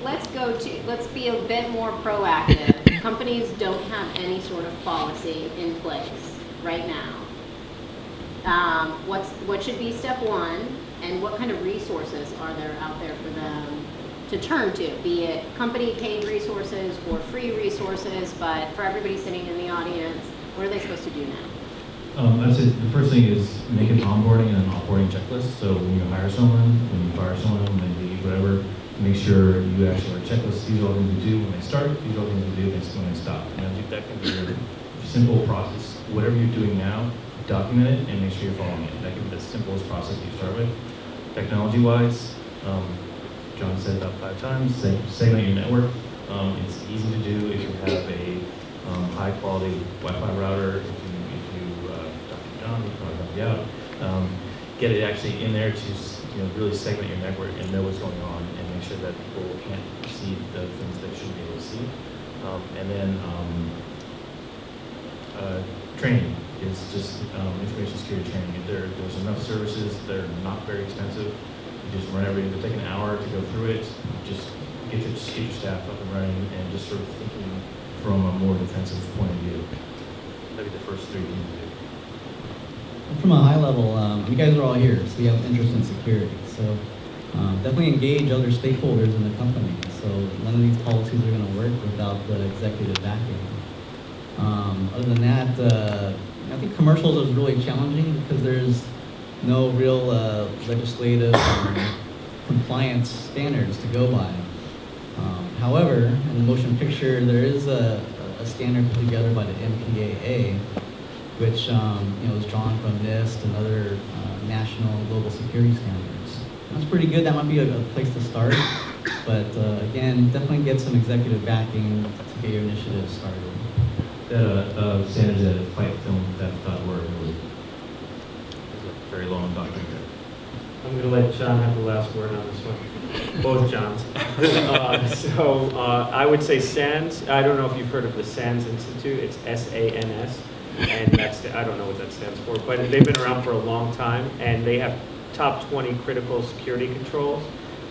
Let's be a bit more proactive. Companies don't have any sort of policy in place right now. What should be step one, and what kind of resources are there out there for them to turn to, be it company paid resources or free resources, but for everybody sitting in the audience, what are they supposed to do now? I'd say the first thing is make an onboarding and an offboarding checklist. So when you hire someone, when you fire someone, when they leave, whatever, make sure you actually have a checklist. These are all things to do when they start, these are all things to do when they stop. And that can be a simple process. Whatever you're doing now, document it and make sure you're following it. That can be the simplest process you start with. Technology-wise, John said about 5 times, segment your network. It's easy to do if you have a high-quality Wi-Fi router. Dr. John will probably help you out. Get it actually in there to really segment your network and know what's going on and make sure that people can't see the things they should be able to see. And then training is just information security training. There's enough services. They're not very expensive. You just run it'll take an hour to go through it. Just get your staff up and running and just sort of thinking from a more defensive point of view. That'd be the first 3 things to do. From a high level, you guys are all here, so you have interest in security. So definitely engage other stakeholders in the company. So none of these policies are going to work without the executive backing. Other than that, I think commercials is really challenging because there's no real legislative or compliance standards to go by. However, in the motion picture, there is a standard put together by the MPAA, which is drawn from NIST and other national and global security standards. That's pretty good. That might be a place to start. But again, definitely get some executive backing to get your initiative started. That standards at fightfilm.org really is a very long document. I'm going to let John have the last word on this one. Both Johns. I would say SANS. I don't know if you've heard of the SANS Institute. It's SANS. And I don't know what that stands for, but they've been around for a long time, and they have top 20 critical security controls.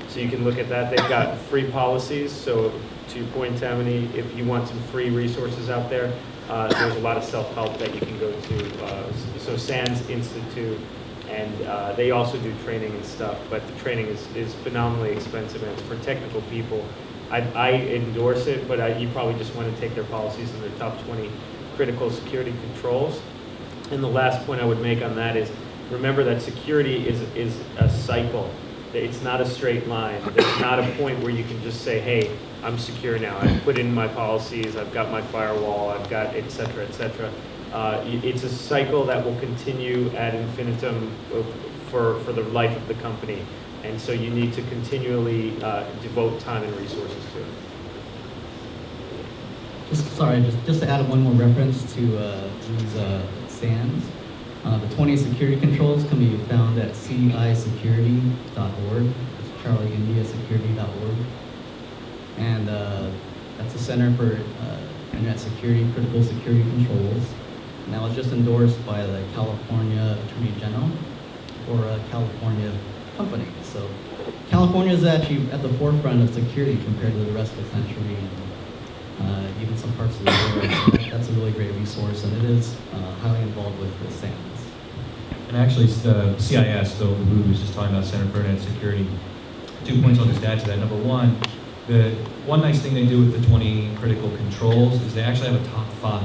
So you can look at that. They've got free policies. So to your point, Tammany, if you want some free resources out there, there's a lot of self-help that you can go to. So SANS Institute, and they also do training and stuff, but the training is phenomenally expensive, and it's for technical people. I endorse it, but you probably just want to take their policies and their top 20 critical security controls. And the last point I would make on that is, remember that security is a cycle. It's not a straight line. There's not a point where you can just say, hey, I'm secure now. I've put in my policies, I've got my firewall, I've got et cetera, et cetera. It's a cycle that will continue ad infinitum for the life of the company. And so you need to continually devote time and resources to it. Just to add one more reference to these SANS. The 20 security controls can be found at CISecurity.org. It's Charlie India Security.org. And that's a Center for Internet Security, Critical Security Controls. And that was just endorsed by the California Attorney General for a California company. So California is actually at the forefront of security compared to the rest of the country and even some parts of the world. So that's a really great resource, and it is highly involved with the SANS. And actually, the CIS, though, who was just talking about Center for Internet Security, 2 points I'll just add to that. Number one, the one nice thing they do with the 20 critical controls is they actually have a top 5.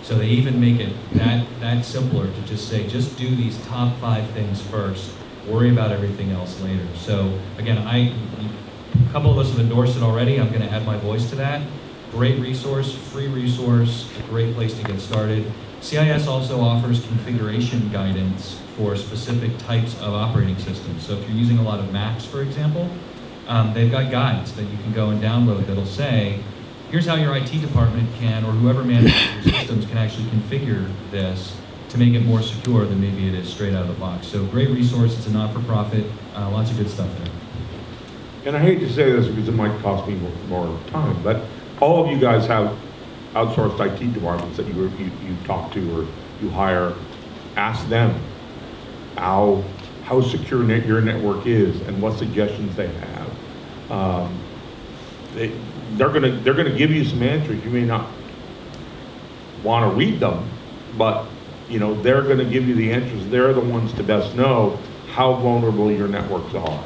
So they even make it that simpler to just say, just do these top 5 things first, worry about everything else later. So again, a couple of us have endorsed it already. I'm going to add my voice to that. Great resource, free resource, a great place to get started. CIS also offers configuration guidance for specific types of operating systems. So if you're using a lot of Macs, for example, they've got guides that you can go and download that'll say, here's how your IT department can, or whoever manages your systems can actually configure this to make it more secure than maybe it is straight out of the box. So great resource, it's a not-for-profit, lots of good stuff there. And I hate to say this because it might cost me more time, but all of you guys have outsourced IT departments that you talk to or you hire. Ask them how secure your network is and what suggestions they have. they're gonna give you some answers. You may not want to read them, but, they're gonna give you the answers. They're the ones to best know how vulnerable your networks are.